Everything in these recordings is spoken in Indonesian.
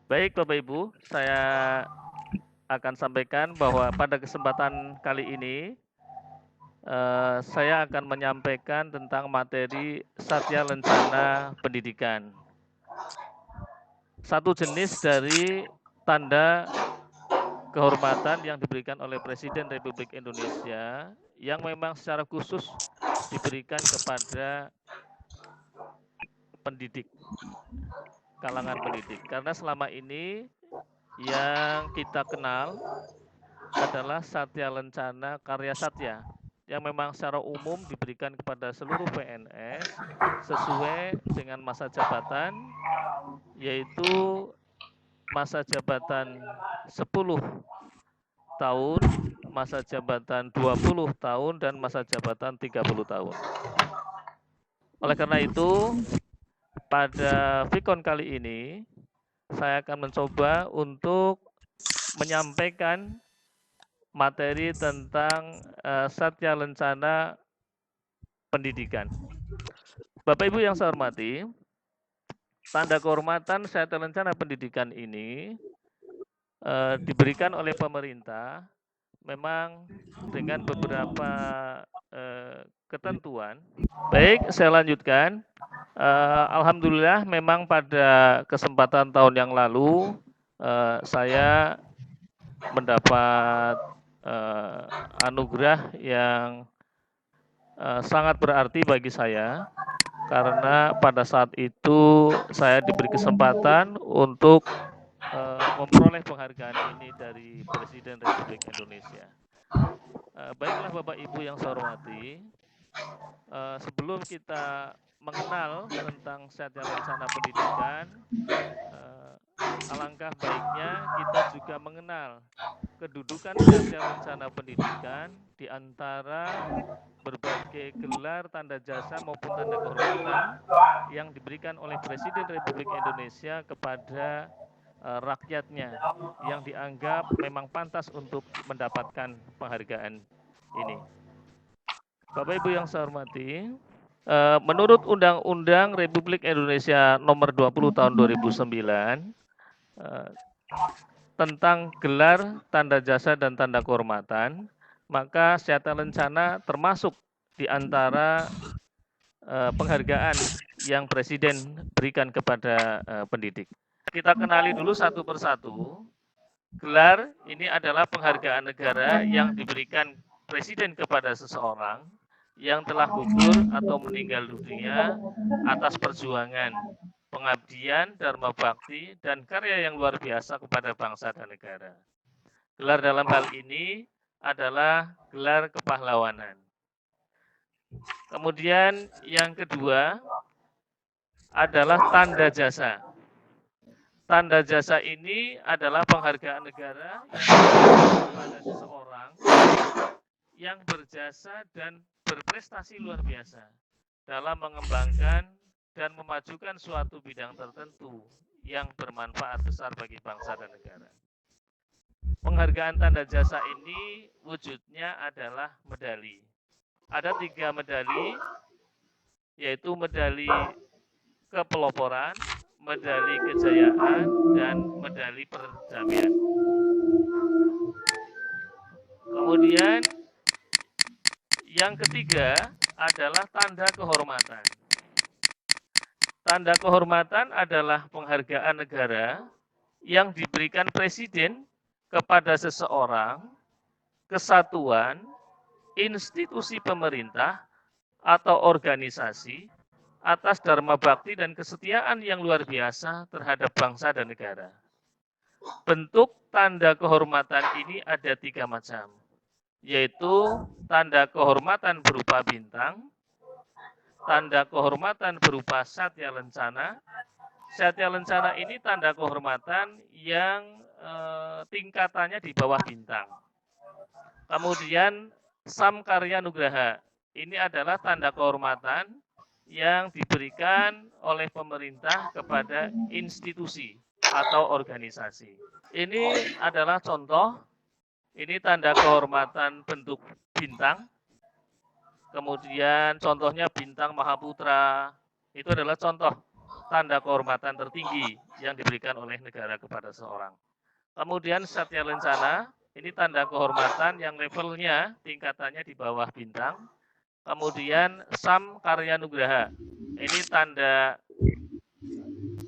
Baik Bapak Ibu, saya akan sampaikan bahwa pada kesempatan kali ini saya akan menyampaikan tentang materi Satya Lencana Pendidikan. Satu jenis dari tanda kehormatan yang diberikan oleh Presiden Republik Indonesia yang memang secara khusus diberikan kepada pendidik, kalangan pendidik. Karena selama ini yang kita kenal adalah Satya Lencana Karya Satya yang memang secara umum diberikan kepada seluruh PNS sesuai dengan masa jabatan, yaitu masa jabatan 10 tahun, masa jabatan 20 tahun, dan masa jabatan 30 tahun. Oleh karena itu, pada Vicon kali ini, saya akan mencoba untuk menyampaikan materi tentang Satya Lencana Pendidikan. Bapak Ibu yang saya hormati, tanda kehormatan Satya Lencana Pendidikan ini diberikan oleh pemerintah memang dengan beberapa ketentuan. Baik, saya lanjutkan. Alhamdulillah memang pada kesempatan tahun yang lalu saya mendapat anugerah yang sangat berarti bagi saya karena pada saat itu saya diberi kesempatan untuk memperoleh penghargaan ini dari Presiden Republik Indonesia. Baiklah Bapak Ibu yang saya hormati, sebelum kita mengenal tentang Satya Lencana Pendidikan, alangkah baiknya kita juga mengenal kedudukan Satya Lencana Pendidikan di antara berbagai gelar tanda jasa maupun tanda kehormatan yang diberikan oleh Presiden Republik Indonesia kepada rakyatnya yang dianggap memang pantas untuk mendapatkan penghargaan ini. Bapak Ibu yang saya hormati, menurut Undang-Undang Republik Indonesia Nomor 20 Tahun 2009 tentang gelar, tanda jasa, dan tanda kehormatan, maka Satya Lencana termasuk di antara penghargaan yang Presiden berikan kepada pendidik. Kita kenali dulu satu persatu. Gelar ini adalah penghargaan negara yang diberikan Presiden kepada seseorang yang telah gugur atau meninggal dunia atas perjuangan, pengabdian, dharma bakti, dan karya yang luar biasa kepada bangsa dan negara. Gelar dalam hal ini adalah gelar kepahlawanan. Kemudian yang kedua adalah tanda jasa. Tanda jasa ini adalah penghargaan negara yang diberikan kepada seseorang yang berjasa dan berprestasi luar biasa dalam mengembangkan dan memajukan suatu bidang tertentu yang bermanfaat besar bagi bangsa dan negara. Penghargaan tanda jasa ini wujudnya adalah medali. Ada 3 medali, yaitu medali kepeloporan, medali kejayaan, dan medali perdamaian. Kemudian yang ketiga adalah tanda kehormatan. Tanda kehormatan adalah penghargaan negara yang diberikan Presiden kepada seseorang, kesatuan, institusi pemerintah, atau organisasi atas dharma bakti dan kesetiaan yang luar biasa terhadap bangsa dan negara. Bentuk tanda kehormatan ini ada 3 macam, yaitu tanda kehormatan berupa bintang, tanda kehormatan berupa Satya Lencana. Satya Lencana ini tanda kehormatan yang tingkatannya di bawah bintang. Kemudian Samkarya Nugraha, ini adalah tanda kehormatan yang diberikan oleh pemerintah kepada institusi atau organisasi. Ini adalah contoh, ini tanda kehormatan bentuk bintang. Kemudian contohnya bintang Mahaputra, itu adalah contoh tanda kehormatan tertinggi yang diberikan oleh negara kepada seseorang. Kemudian Satya Lencana, ini tanda kehormatan yang levelnya, tingkatannya di bawah bintang. Kemudian Sam Karya Nugraha, ini tanda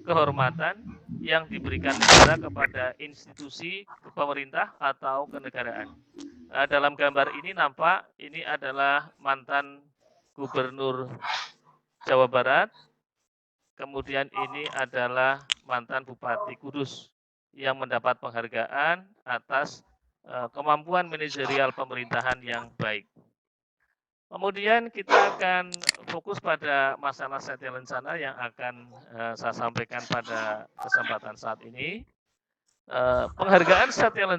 kehormatan yang diberikan negara kepada institusi pemerintah atau kenegaraan. Dalam gambar ini nampak ini adalah mantan Gubernur Jawa Barat, kemudian ini adalah mantan Bupati Kudus yang mendapat penghargaan atas kemampuan manajerial pemerintahan yang baik. Kemudian kita akan fokus pada masalah Satya Lencana yang akan saya sampaikan pada kesempatan saat ini. Penghargaan Satya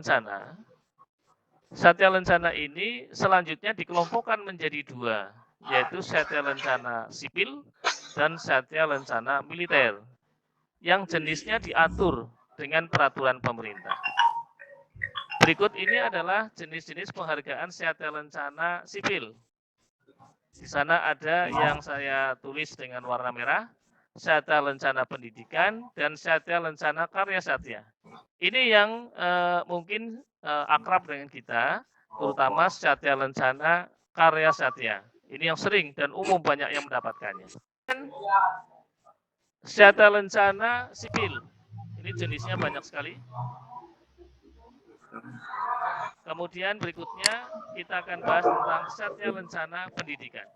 Lencana ini selanjutnya dikelompokkan menjadi dua, yaitu Satya Lencana sipil dan Satya Lencana militer, yang jenisnya diatur dengan peraturan pemerintah. Berikut ini adalah jenis-jenis penghargaan Satya Lencana sipil. Di sana ada yang saya tulis dengan warna merah, Satya Lencana Pendidikan dan Satya Lencana Karya Satya. Ini yang mungkin akrab dengan kita, terutama Satya Lencana Karya Satya. Ini yang sering dan umum banyak yang mendapatkannya. Satya Lencana Sipil, ini jenisnya banyak sekali. Kemudian berikutnya kita akan bahas tentang Satya Lencana Pendidikan.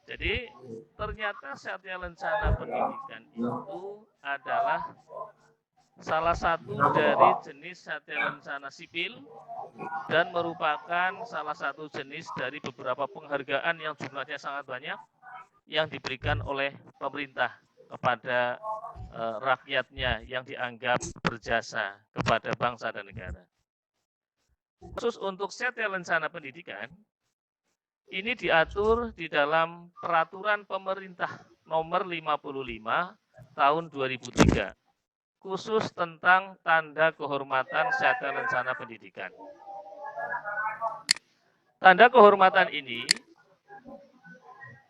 Jadi ternyata Satya Lencana Pendidikan itu adalah salah satu dari jenis Satya Lencana Sipil dan merupakan salah satu jenis dari beberapa penghargaan yang jumlahnya sangat banyak yang diberikan oleh pemerintah kepada rakyatnya yang dianggap berjasa kepada bangsa dan negara. Khusus untuk Satya Lencana Pendidikan, ini diatur di dalam Peraturan Pemerintah Nomor 55 Tahun 2003, khusus tentang tanda kehormatan Satya Lencana Pendidikan. Tanda kehormatan ini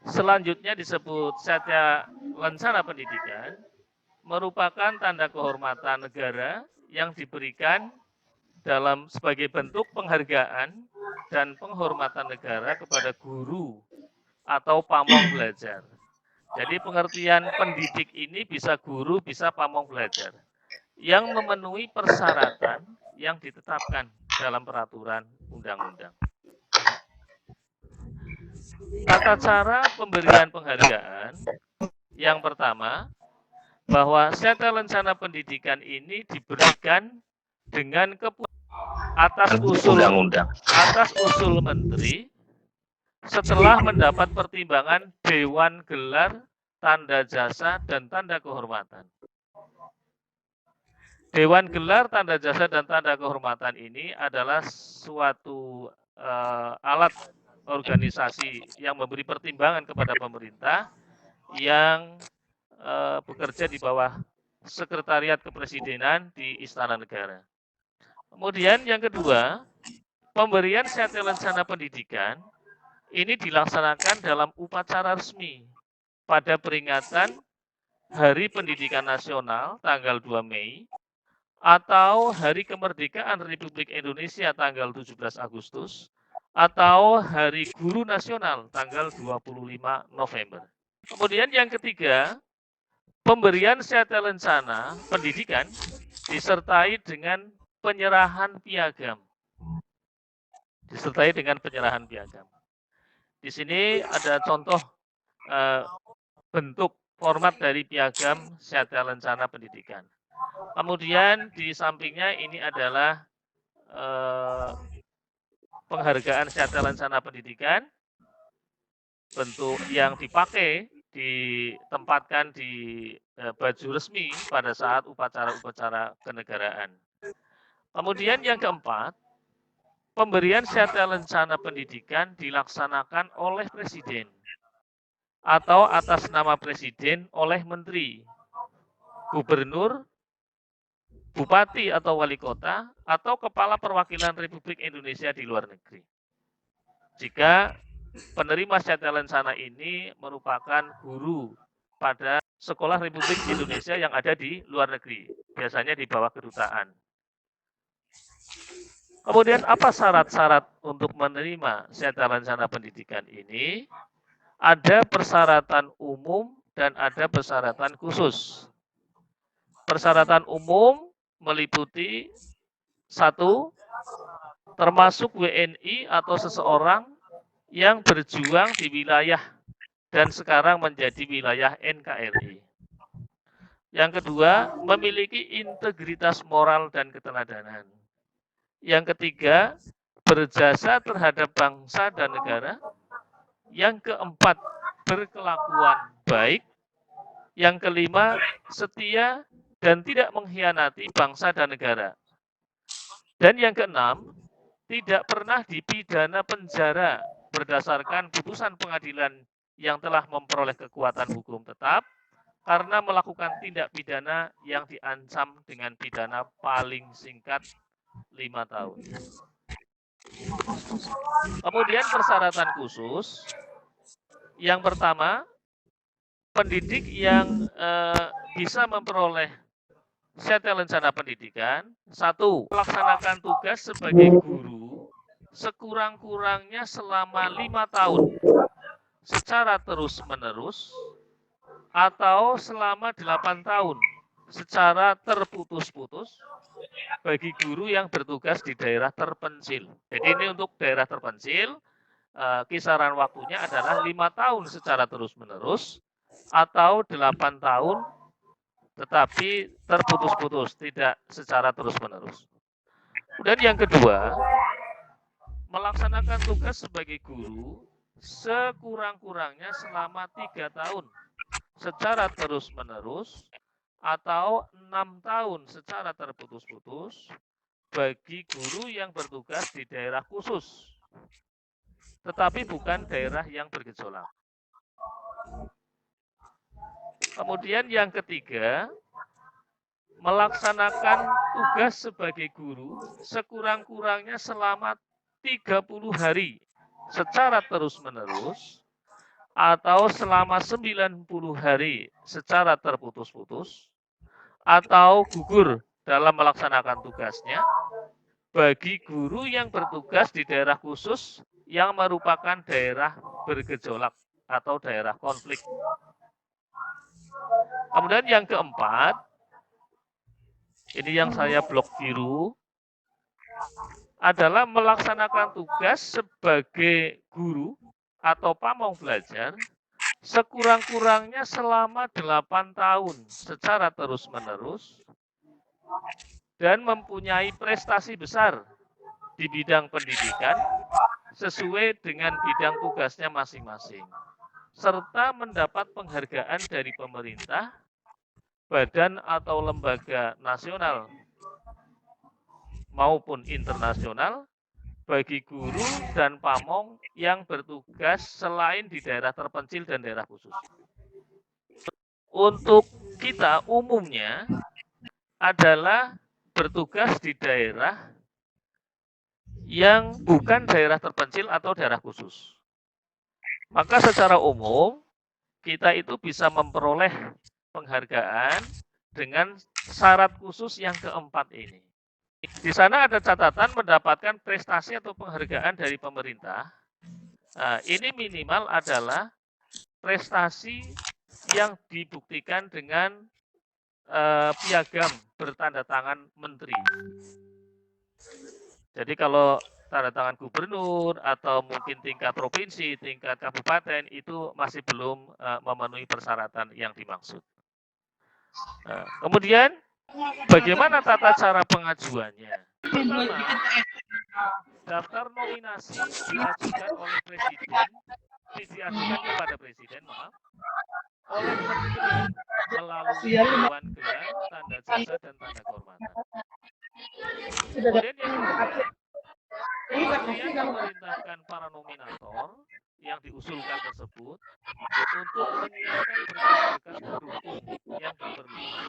selanjutnya disebut Satya Lencana Pendidikan, merupakan tanda kehormatan negara yang diberikan dalam sebagai bentuk penghargaan dan penghormatan negara kepada guru atau pamong belajar. Jadi pengertian pendidik ini bisa guru, bisa pamong belajar yang memenuhi persyaratan yang ditetapkan dalam peraturan undang-undang. Tata cara pemberian penghargaan yang pertama, bahwa Satya Lencana Pendidikan ini diberikan dengan atas usul menteri setelah mendapat pertimbangan Dewan Gelar, Tanda Jasa, dan Tanda Kehormatan. Dewan Gelar, Tanda Jasa, dan Tanda Kehormatan ini adalah suatu alat organisasi yang memberi pertimbangan kepada pemerintah yang bekerja di bawah Sekretariat Kepresidenan di Istana Negara. Kemudian yang kedua, pemberian Satya Lencana Pendidikan ini dilaksanakan dalam upacara resmi pada peringatan Hari Pendidikan Nasional tanggal 2 Mei atau Hari Kemerdekaan Republik Indonesia tanggal 17 Agustus atau Hari Guru Nasional tanggal 25 November. Kemudian yang ketiga, pemberian Satya Lencana Pendidikan disertai dengan penyerahan piagam. Di sini ada contoh bentuk format dari piagam Satya Lencana Pendidikan. Kemudian di sampingnya ini adalah penghargaan Satya Lencana Pendidikan, bentuk yang dipakai ditempatkan di baju resmi pada saat upacara-upacara kenegaraan. Kemudian yang keempat, pemberian Satya Lencana Pendidikan dilaksanakan oleh Presiden atau atas nama Presiden oleh Menteri, Gubernur, Bupati atau Wali Kota, atau Kepala Perwakilan Republik Indonesia di luar negeri. Jika penerima Satya Lencana ini merupakan guru pada sekolah Republik Indonesia yang ada di luar negeri, biasanya di bawah kedutaan. Kemudian apa syarat-syarat untuk menerima Sentra Rencana Pendidikan ini? Ada persyaratan umum dan ada persyaratan khusus. Persyaratan umum meliputi 1, termasuk WNI atau seseorang yang berjuang di wilayah dan sekarang menjadi wilayah NKRI. Yang kedua, memiliki integritas moral dan keteladanan. Yang ketiga, berjasa terhadap bangsa dan negara. Yang keempat, berkelakuan baik. Yang kelima, setia dan tidak mengkhianati bangsa dan negara. Dan yang keenam, tidak pernah dipidana penjara berdasarkan putusan pengadilan yang telah memperoleh kekuatan hukum tetap karena melakukan tindak pidana yang diancam dengan pidana paling singkat 5 tahun. Kemudian persyaratan khusus. Yang pertama, pendidik yang bisa memperoleh Sentra Rencana Pendidikan. 1, melaksanakan tugas sebagai guru sekurang-kurangnya selama 5 tahun secara terus-menerus atau selama 8 tahun secara terputus-putus bagi guru yang bertugas di daerah terpencil. Jadi ini untuk daerah terpencil, kisaran waktunya adalah 5 tahun secara terus-menerus atau 8 tahun tetapi terputus-putus, tidak secara terus-menerus. Dan yang kedua, melaksanakan tugas sebagai guru sekurang-kurangnya selama 3 tahun secara terus-menerus atau 6 tahun secara terputus-putus bagi guru yang bertugas di daerah khusus, tetapi bukan daerah yang bergejolak. Kemudian yang ketiga, melaksanakan tugas sebagai guru sekurang-kurangnya selama 30 hari secara terus-menerus atau selama 90 hari secara terputus-putus atau gugur dalam melaksanakan tugasnya bagi guru yang bertugas di daerah khusus yang merupakan daerah bergejolak atau daerah konflik. Kemudian yang keempat, ini yang saya blok biru, adalah melaksanakan tugas sebagai guru atau pamong belajar sekurang-kurangnya selama 8 tahun secara terus-menerus dan mempunyai prestasi besar di bidang pendidikan sesuai dengan bidang tugasnya masing-masing, serta mendapat penghargaan dari pemerintah, badan atau lembaga nasional maupun internasional bagi guru dan pamong yang bertugas selain di daerah terpencil dan daerah khusus. Untuk kita umumnya adalah bertugas di daerah yang bukan daerah terpencil atau daerah khusus. Maka secara umum kita itu bisa memperoleh penghargaan dengan syarat khusus yang keempat ini. Di sana ada catatan mendapatkan prestasi atau penghargaan dari pemerintah. Nah, ini minimal adalah prestasi yang dibuktikan dengan piagam bertanda tangan menteri. Jadi kalau tanda tangan gubernur atau mungkin tingkat provinsi, tingkat kabupaten itu masih belum memenuhi persyaratan yang dimaksud. Kemudian bagaimana tata cara pengajuannya? Pertama, daftar nominasi diajukan oleh presiden, diajukan kepada presiden, oleh menteri melalui Dewan Gelar, Tanda Jasa dan Tanda Kehormatan. Kemudian yang kedua, kementerian memerintahkan para nominator yang diusulkan tersebut untuk menyiapkan berkas-berkas pendukung yang diperlukan.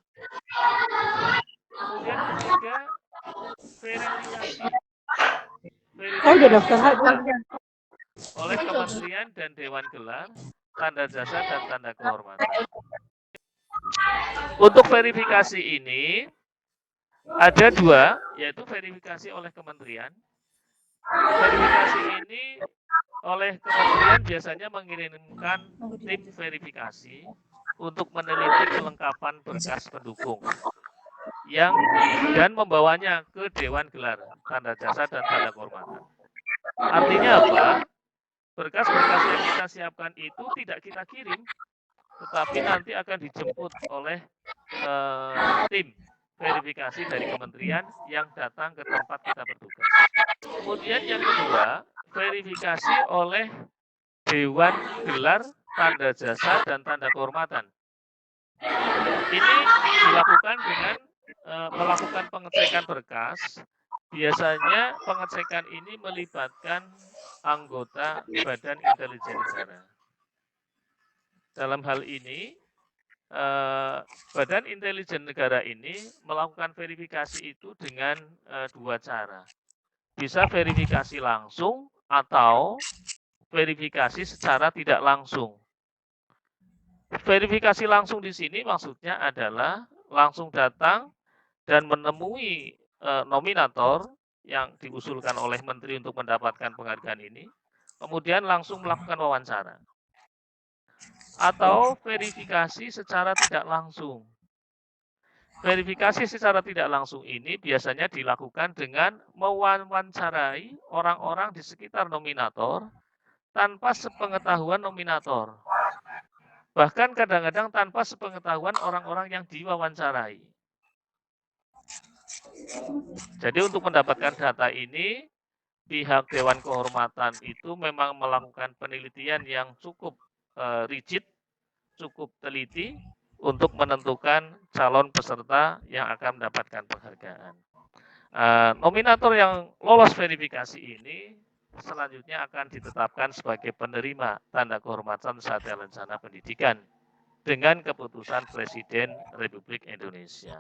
Kemudian ketiga, verifikasi oleh kementerian dan Dewan Gelar, Tanda Jasa dan Tanda Kehormatan. Untuk verifikasi ini ada dua, yaitu verifikasi oleh kementerian. Verifikasi ini oleh kementerian biasanya mengirimkan tim verifikasi untuk meneliti kelengkapan berkas pendukung dan membawanya ke Dewan Gelar Tanda Jasa dan Tanda Kehormatan. Artinya apa? Berkas-berkas yang kita siapkan itu tidak kita kirim, tetapi nanti akan dijemput oleh tim verifikasi dari kementerian yang datang ke tempat kita bertugas. Kemudian yang kedua, verifikasi oleh Dewan Gelar Tanda Jasa dan Tanda Kehormatan. Ini dilakukan dengan melakukan pengecekan berkas. Biasanya pengecekan ini melibatkan anggota Badan Intelijen Negara. Dalam hal ini, Badan Intelijen Negara ini melakukan verifikasi itu dengan dua cara. Bisa verifikasi langsung atau verifikasi secara tidak langsung. Verifikasi langsung di sini maksudnya adalah langsung datang dan menemui nominator yang diusulkan oleh menteri untuk mendapatkan penghargaan ini, kemudian langsung melakukan wawancara. Atau verifikasi secara tidak langsung. Verifikasi secara tidak langsung ini biasanya dilakukan dengan mewawancarai orang-orang di sekitar nominator tanpa sepengetahuan nominator. Bahkan kadang-kadang tanpa sepengetahuan orang-orang yang diwawancarai. Jadi untuk mendapatkan data ini, pihak Dewan Kehormatan itu memang melakukan penelitian yang cukup rigid, cukup teliti untuk menentukan calon peserta yang akan mendapatkan penghargaan. Nominator yang lolos verifikasi ini selanjutnya akan ditetapkan sebagai penerima tanda kehormatan Satya Lencana Pendidikan dengan keputusan Presiden Republik Indonesia.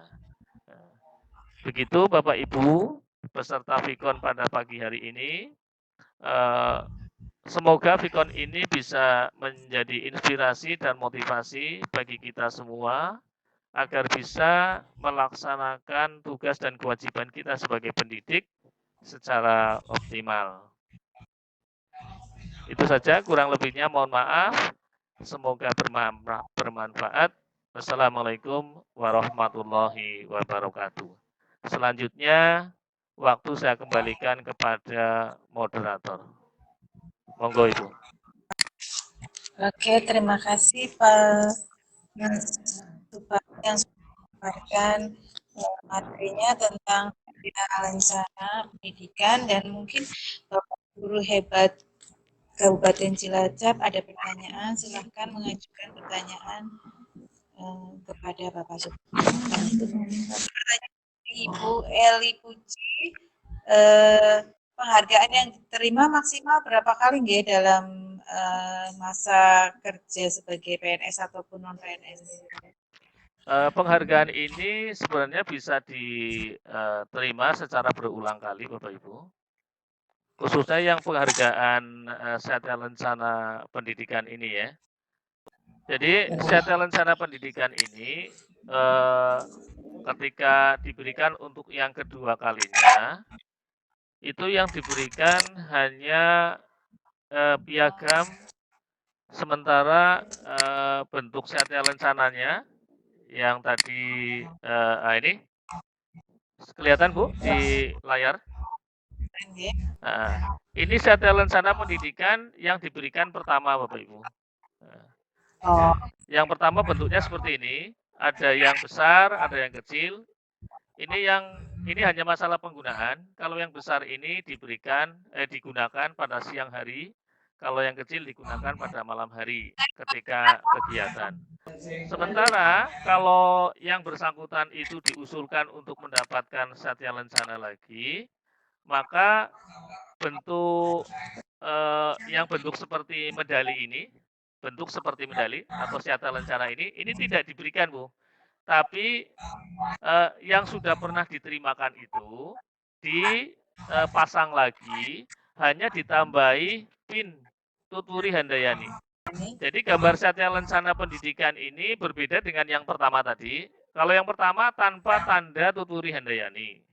Begitu Bapak Ibu peserta Vikon pada pagi hari ini. Semoga Vikon ini bisa menjadi inspirasi dan motivasi bagi kita semua agar bisa melaksanakan tugas dan kewajiban kita sebagai pendidik secara optimal. Itu saja, kurang lebihnya mohon maaf. Semoga bermanfaat. Wassalamualaikum warahmatullahi wabarakatuh. Selanjutnya, waktu saya kembalikan kepada moderator. Monggo Ibu. Oke, terima kasih Pak yang sudah menyampaikan materinya tentang rencana pendidikan, dan mungkin Bapak Guru hebat Kabupaten Cilacap ada pertanyaan, silahkan mengajukan pertanyaan kepada Bapak Pertanyaan Ibu Eli Puji, penghargaan yang diterima maksimal berapa kali nggih dalam masa kerja sebagai PNS ataupun non PNS? Penghargaan ini sebenarnya bisa diterima secara berulang kali Bapak Ibu. Khususnya yang penghargaan Satya Lencana Pendidikan ini ya. Jadi Satya Lencana Pendidikan ini ketika diberikan untuk yang kedua kalinya, itu yang diberikan hanya piagam, sementara bentuk Satya Lencananya yang tadi ini kelihatan Bu di layar. Ini Satya Lencana Pendidikan yang diberikan pertama Bapak Ibu. Yang pertama bentuknya seperti ini, ada yang besar, ada yang kecil. Ini hanya masalah penggunaan. Kalau yang besar ini digunakan pada siang hari, kalau yang kecil digunakan pada malam hari ketika kegiatan. Sementara kalau yang bersangkutan itu diusulkan untuk mendapatkan Satya Lencana lagi, maka yang bentuk seperti medali ini, bentuk seperti medali atau Satya Lencana ini tidak diberikan Bu. Tapi yang sudah pernah diterimakan itu dipasang lagi, hanya ditambahi pin Tutwuri Handayani. Jadi gambar Satya Lencana Pendidikan ini berbeda dengan yang pertama tadi. Kalau yang pertama tanpa tanda Tuturi Handayani.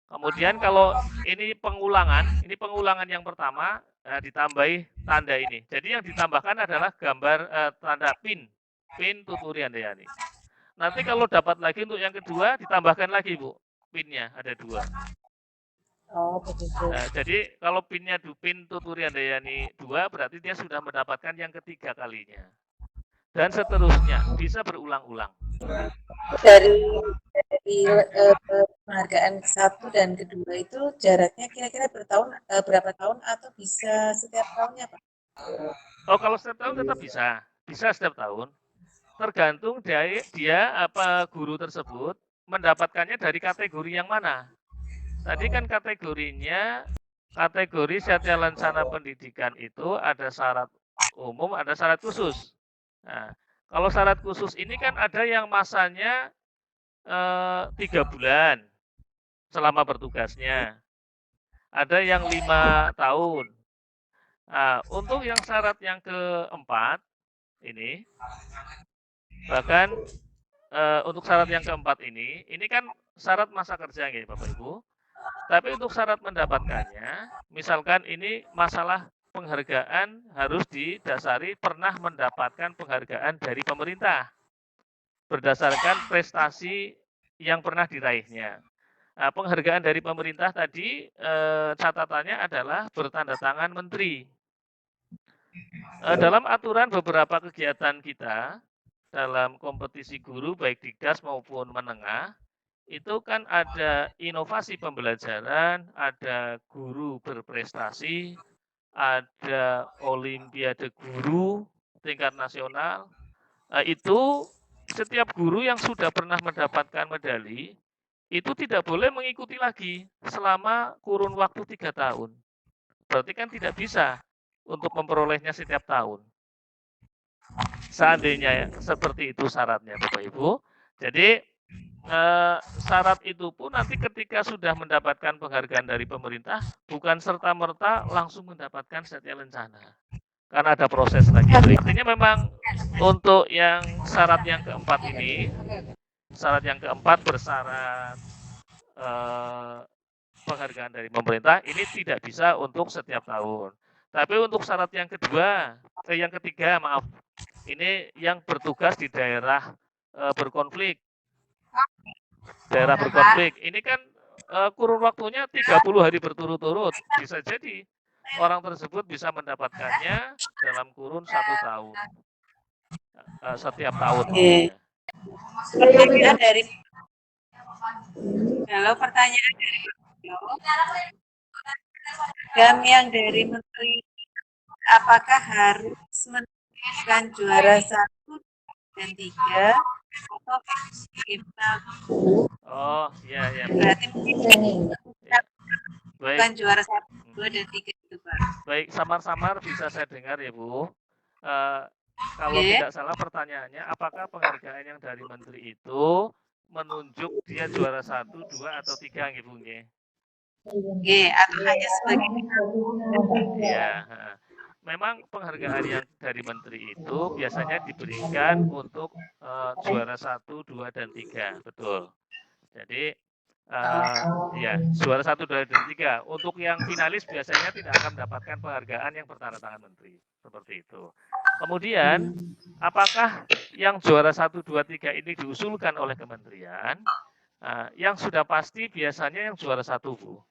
Kemudian kalau ini pengulangan yang pertama, ditambahi tanda ini. Jadi yang ditambahkan adalah gambar tanda pin Tuturi Handayani. Nanti kalau dapat lagi untuk yang kedua, ditambahkan lagi Bu, pinnya ada 2. Oh, begitu. Nah, jadi kalau pinnya pin Tuturi Handayani 2, berarti dia sudah mendapatkan yang ketiga kalinya. Dan seterusnya, bisa berulang-ulang. Dari penghargaan ke-1 dan ke-2 itu jaraknya kira-kira berapa tahun atau bisa setiap tahunnya, Pak? Oh, kalau setiap tahun tetap bisa. Bisa setiap tahun. Tergantung dia guru tersebut mendapatkannya dari kategori yang mana. Tadi kan kategorinya, kategori Satya Lencana Pendidikan itu ada syarat umum, ada syarat khusus. Nah, kalau syarat khusus ini kan ada yang masanya 3 bulan selama bertugasnya. Ada yang 5 tahun. Nah, untuk yang syarat yang keempat ini, bahkan untuk syarat yang keempat ini kan syarat masa kerja ya Bapak Ibu. Tapi untuk syarat mendapatkannya, misalkan ini masalah penghargaan harus didasari pernah mendapatkan penghargaan dari pemerintah berdasarkan prestasi yang pernah diraihnya. Nah, penghargaan dari pemerintah tadi catatannya adalah bertanda tangan menteri. Dalam aturan beberapa kegiatan kita dalam kompetisi guru baik Dikdas maupun menengah, itu kan ada inovasi pembelajaran, ada guru berprestasi, ada olimpiade guru tingkat nasional. Itu setiap guru yang sudah pernah mendapatkan medali itu tidak boleh mengikuti lagi selama kurun waktu 3 tahun. Berarti kan tidak bisa untuk memperolehnya setiap tahun. Seandainya seperti itu syaratnya Bapak Ibu. Jadi syarat itu pun nanti ketika sudah mendapatkan penghargaan dari pemerintah, bukan serta-merta langsung mendapatkan Satya Lencana. Karena ada proses lagi. Artinya memang untuk yang syarat yang keempat ini, syarat yang keempat bersyarat penghargaan dari pemerintah, ini tidak bisa untuk setiap tahun. Tapi untuk syarat yang kedua, yang ketiga maaf, ini yang bertugas di daerah berkonflik. Daerah berkonflik. Ini kan kurun waktunya 30 hari berturut-turut. Bisa jadi orang tersebut bisa mendapatkannya dalam kurun 1 tahun. Setiap tahun. Pertanyaan dari Halo, pertanyaan dari yang dari menteri, apakah harus menentukan juara 1 dan 3 atau Oh, ya. Berarti bukan juara 1, 2, dan 3 itu, Pak. Baik, samar-samar bisa saya dengar ya Bu. Kalau tidak salah pertanyaannya, apakah penghargaan yang dari menteri itu menunjuk dia juara 1, 2, atau 3 gitu nggih? Nggih, atau hanya sebagai ya. Memang penghargaan yang dari menteri itu biasanya diberikan untuk juara 1, 2, dan 3, betul. Jadi ya juara 1, 2, dan 3. Untuk yang finalis biasanya tidak akan mendapatkan penghargaan yang bertanda tangan menteri, seperti itu. Kemudian, apakah yang juara 1, 2, 3 ini diusulkan oleh kementerian? Yang sudah pasti biasanya yang juara 1, Bu.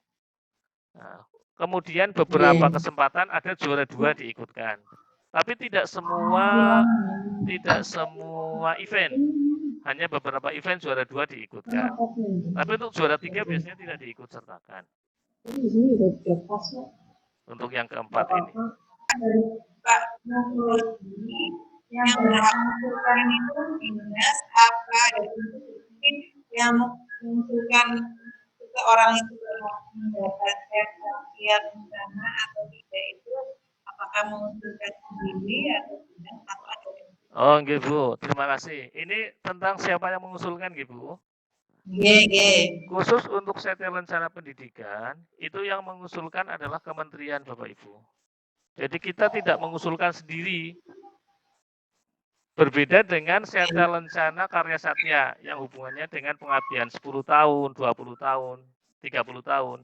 Kemudian beberapa kesempatan ada juara 2 diikutkan. Tapi tidak semua event. Hanya beberapa event juara 2 diikutkan. Tapi untuk juara 3 biasanya tidak diikut sertakan. Untuk yang keempat ini. Pak, yang menentukan itu apa yang menentukan seseorang itu mendapatkan sekian dana atau tidak itu, apakah mengusulkan sendiri atau tidak, atau ada. Oh, nggih Bu, terima kasih. Ini tentang siapa yang mengusulkan nggih Bu? Nggih. Khusus untuk Satya Lencana Pendidikan, itu yang mengusulkan adalah Kementerian Bapak Ibu. Jadi kita tidak mengusulkan sendiri. Berbeda dengan Setya Lencana Karya Satya yang hubungannya dengan pengabdian 10 tahun, 20 tahun, 30 tahun.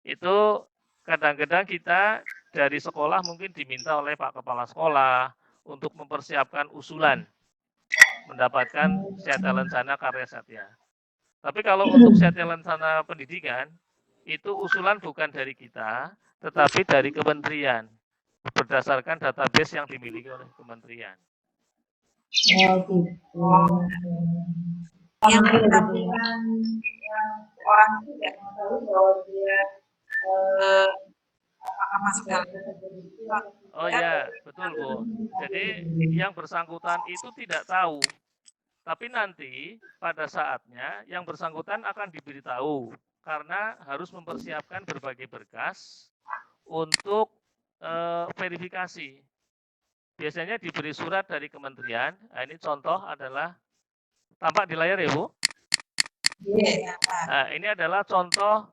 Itu kadang-kadang kita dari sekolah mungkin diminta oleh Pak Kepala Sekolah untuk mempersiapkan usulan mendapatkan Setya Lencana Karya Satya. Tapi kalau untuk Setya Lencana Pendidikan, itu usulan bukan dari kita, tetapi dari kementerian, berdasarkan database yang dimiliki oleh kementerian. Yang menentukan orang tidak tahu bahwa dia apakah masuk dalam. Oh ya, betul Bu. Jadi yang bersangkutan itu tidak tahu. Tapi nanti pada saatnya yang bersangkutan akan diberitahu karena harus mempersiapkan berbagai berkas untuk verifikasi. Biasanya diberi surat dari kementerian. Nah, ini contoh adalah tampak di layar ya Bu. Nah, ini adalah contoh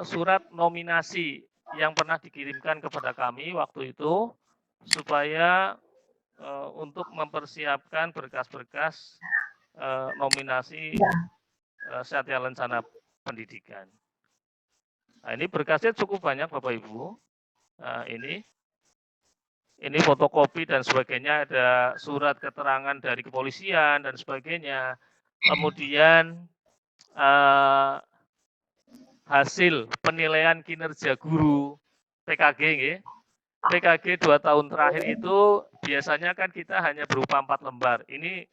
surat nominasi yang pernah dikirimkan kepada kami waktu itu supaya untuk mempersiapkan berkas-berkas nominasi Satya Lencana Pendidikan. Nah, ini berkasnya cukup banyak Bapak Ibu. Nah, ini fotokopi dan sebagainya, ada surat keterangan dari kepolisian dan sebagainya. Kemudian hasil penilaian kinerja guru PKG, nggih. PKG 2 tahun terakhir itu biasanya kan kita hanya berupa 4 lembar. Ini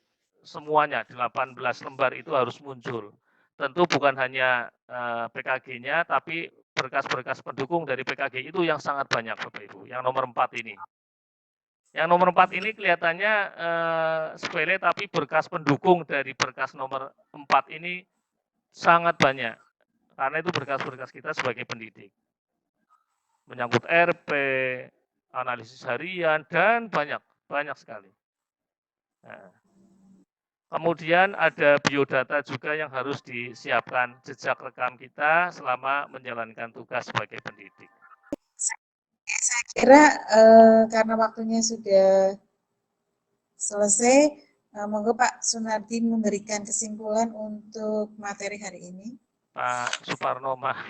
semuanya 18 lembar itu harus muncul. Tentu bukan hanya PKG-nya, tapi berkas-berkas pendukung dari PKG itu yang sangat banyak Bapak Ibu, yang nomor 4 ini. Yang nomor 4 ini kelihatannya sepele, tapi berkas pendukung dari berkas nomor 4 ini sangat banyak. Karena itu berkas-berkas kita sebagai pendidik. Menyangkut RP, analisis harian, dan banyak sekali. Nah, kemudian ada biodata juga yang harus disiapkan, jejak rekam kita selama menjalankan tugas sebagai pendidik. Saya kira karena waktunya sudah selesai, monggo Pak Sunardi memberikan kesimpulan untuk materi hari ini. Pak Suparno, maaf.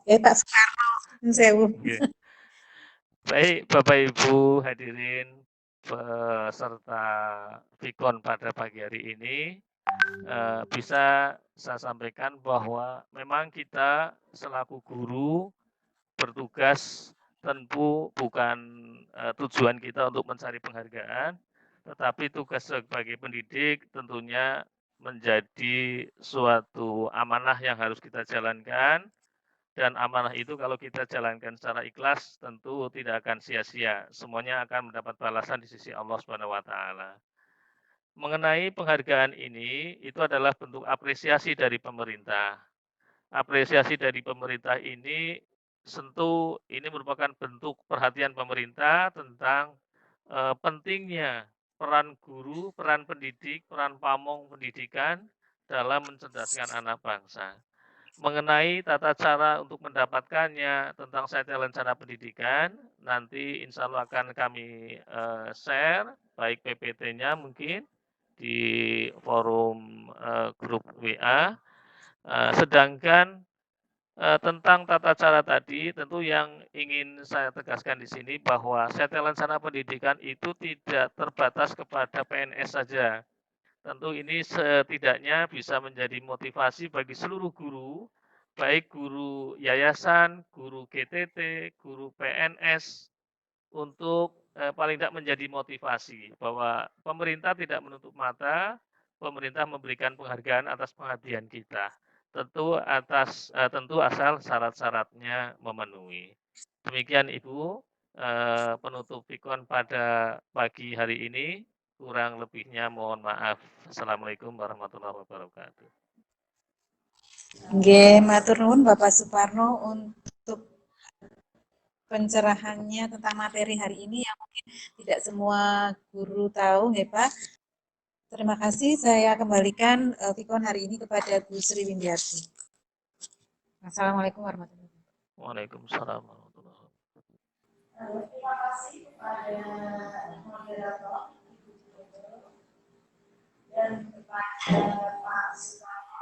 Pak Suparno, sewu. Baik, Bapak Ibu hadirin peserta Vikon pada pagi hari ini, bisa saya sampaikan bahwa memang kita selaku guru bertugas tentu bukan tujuan kita untuk mencari penghargaan, tetapi tugas sebagai pendidik tentunya menjadi suatu amanah yang harus kita jalankan, dan amanah itu kalau kita jalankan secara ikhlas tentu tidak akan sia-sia. Semuanya akan mendapat balasan di sisi Allah Subhanahu wa taala. Mengenai penghargaan ini, itu adalah bentuk apresiasi dari pemerintah. Apresiasi dari pemerintah ini tentu ini merupakan bentuk perhatian pemerintah tentang pentingnya peran guru, peran pendidik, peran pamong pendidikan dalam mencerdaskan anak bangsa. Mengenai tata cara untuk mendapatkannya tentang Satya Lencana Pendidikan, nanti insya Allah akan kami share, baik PPT-nya mungkin di forum grup WA. Sedangkan tentang tata cara tadi, tentu yang ingin saya tegaskan di sini bahwa Satya Lencana Pendidikan itu tidak terbatas kepada PNS saja. Tentu ini setidaknya bisa menjadi motivasi bagi seluruh guru, baik guru yayasan, guru GTT, guru PNS, untuk paling tidak menjadi motivasi bahwa pemerintah tidak menutup mata, pemerintah memberikan penghargaan atas pengabdian kita. Tentu asal syarat-syaratnya memenuhi. Demikian Ibu, penutup Vikon pada pagi hari ini. Kurang lebihnya mohon maaf. Assalamualaikum warahmatullahi wabarakatuh. Nggih, matur nuwun Bapak Suparno untuk pencerahannya tentang materi hari ini yang mungkin tidak semua guru tahu, ya Pak. Terima kasih. Saya kembalikan Vikon hari ini kepada Bu Sri Windiarti. Assalamualaikum warahmatullahi wabarakatuh. Waalaikumsalam warahmatullahi wabarakatuh. Terima kasih kepada moderator dan kepada Pak Sumarno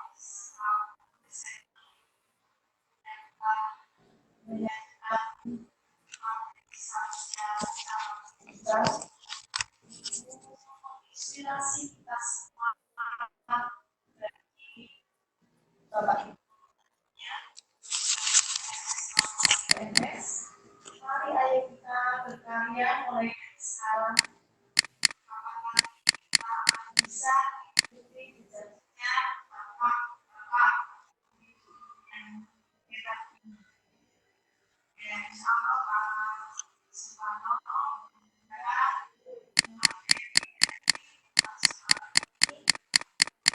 menyampaikan inspirasi kita semua dari Bapak Ibu PNS. Mari ayo kita berkarya mulai dari sekarang. Apakah kita akan bisa mengikuti jejaknya Bapak yang hebat ini? Dan insya Allah Pak Sumarno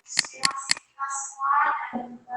inspirasi kita semua dan